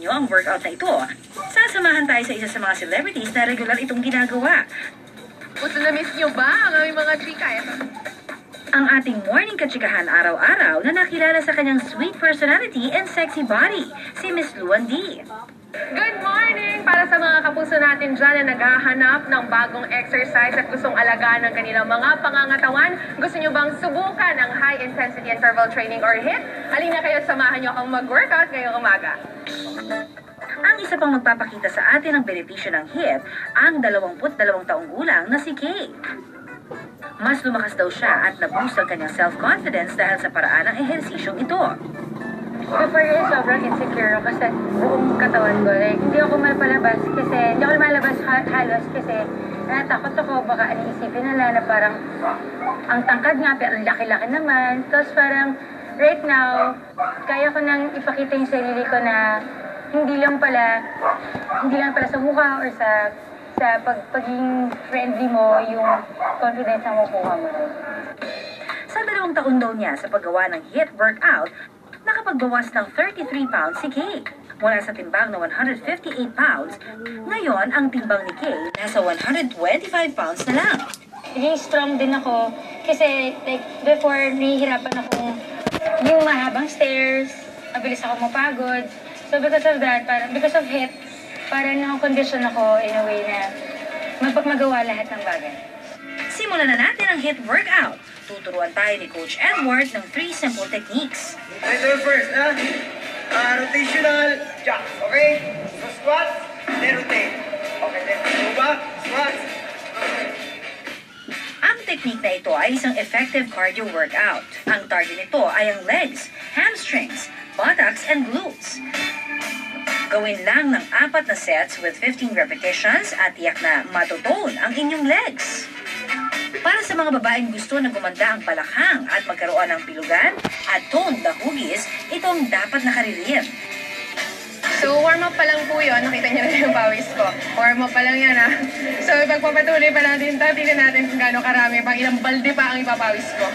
inyo ang workout na ito, sasamahan tayo sa isa sa mga celebrities na regular itong ginagawa. Gusto na miss nyo ba ang aming mga chika? Ang ating morning katsikahan araw-araw na nakilala sa kanyang sweet personality and sexy body, si Miss Luan D. Good morning! Para sa mga kapuso natin dyan na naghahanap ng bagong exercise at gustong alagaan ng kanilang mga pangangatawan, gusto nyo bang subukan ang high intensity interval training or HIIT? Halina kayo at samahan nyo akong mag-workout ngayong umaga. Ang isa pang magpapakita sa atin ng benepisyo ng HIIT, ang 22 taong gulang na si Kay. Mas lumakas daw siya at naboost ang kanyang self-confidence dahil sa paraan ng ehersisyong ito. Before yun, sobrang insecure ako kasi buong katawan ko. Like, hindi ako malapalabas halos kasi natakot ako baka isipin nila na parang ang tangkad nga pero ang laki-laki naman. Tapos parang right now, kaya ko nang ipakita yung sarili ko na hindi lang pala sa mukha or sa pagiging friendly mo yung confidence na makuha mo. Sa 2 taon daw niya sa paggawa ng HIIT workout, nakapagbawas ng 33 pounds si Kay. Mula sa timbang na 158 pounds, ngayon ang timbang ni Kay nasa 125 pounds na lang. Naging strong din ako kasi like before nahihirapan akong yung mahabang stairs, mabilis ako mapagod. So because of that, because of HIIT, parang nakakondisyon ako in a way na magawa lahat ng bagay. Simulan na natin ang HIIT workout. Tuturuan tayo ni Coach Edward ng 3 simple techniques. Ito first, rotational jump, okay? So squat, then rotate. Okay, then go back, squat, rotate. Ang technique na ito ay isang effective cardio workout. Ang target nito ay ang legs, hamstrings, buttocks, and glutes. Gawin lang ng 4 na sets with 15 repetitions at tiyak na matutone ang inyong legs. Para sa mga babaeng gusto na gumanda ang balakhang at magkaroon ng pilugan at toned na hugis, itong dapat nakarilip. So, warm up pa lang po yun. Nakita niyo na yung pawis ko. Warm up pa lang yan, ha? So, pagpapatuloy pa natin ito, tignan natin kung gaano karami. Pang ilang balde pa ang ipapawis ko.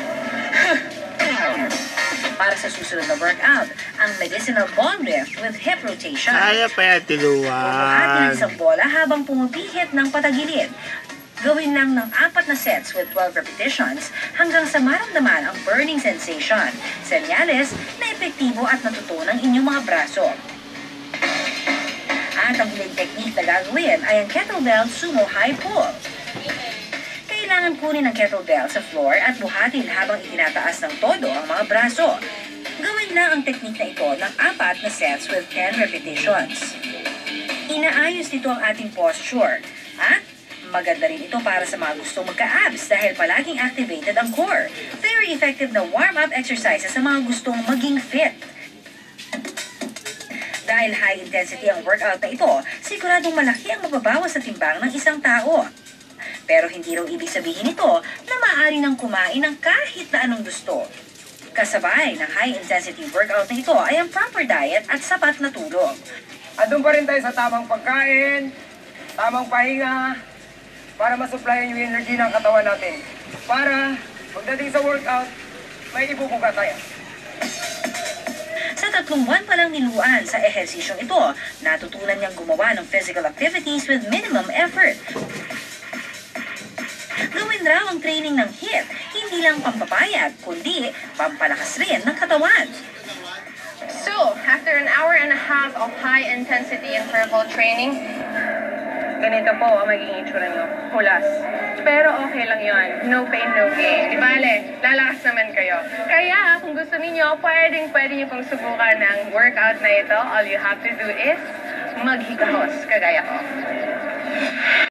Para sa susunod na workout, ang medicinal ball lift with hip rotation. Kaya pa yan, Bubuhatin tiluan. ng isang bola habang pumipihit ng patagilid. Gawin lang ng 4 na sets with 12 repetitions hanggang sa maramdaman ang burning sensation, senyales na epektibo at natutunan ang inyong mga braso. At ang huling technique na gagawin ay ang kettlebell sumo high pull. Kailangan kunin ang kettlebell sa floor at buhatin habang itinataas ng todo ang mga braso. Gawin lang ang technique na ito ng 4 na sets with 10 repetitions. Inaayos nito ang ating posture at maganda rin ito para sa mga gustong magka-abs dahil palaging activated ang core. Very effective na warm-up exercises sa mga gustong maging fit. Dahil high intensity ang workout na ito, siguradong malaki ang mababawas sa timbang ng isang tao. Pero hindi raw ibig sabihin ito na maaari nang kumain ng kahit na anong gusto. Kasabay ng high intensity workout na ito ay ang proper diet at sapat na tulog. Andun pa rin tayo sa tamang pagkain, tamang pahinga, para masupplyan yung energy ng katawan natin. Para pagdating sa workout, may ibubuga tayo. Sa 3 buwan pa lang ni Luan sa ehersisyong ito, natutunan niyang gumawa ng physical activities with minimum effort. Gawin raw ang training ng HIIT, hindi lang pampapayat, kundi pampalakas rin ng katawan. So, after an hour and a half of high-intensity interval training, ganito po ang magiging itsura nyo. Hulas. Pero okay lang yon. No pain, no gain. Di bale, lalakas naman kayo. Kaya, kung gusto niyo, pwede niyo pong subukan ng workout na ito. All you have to do is maghikahos, kagaya ko.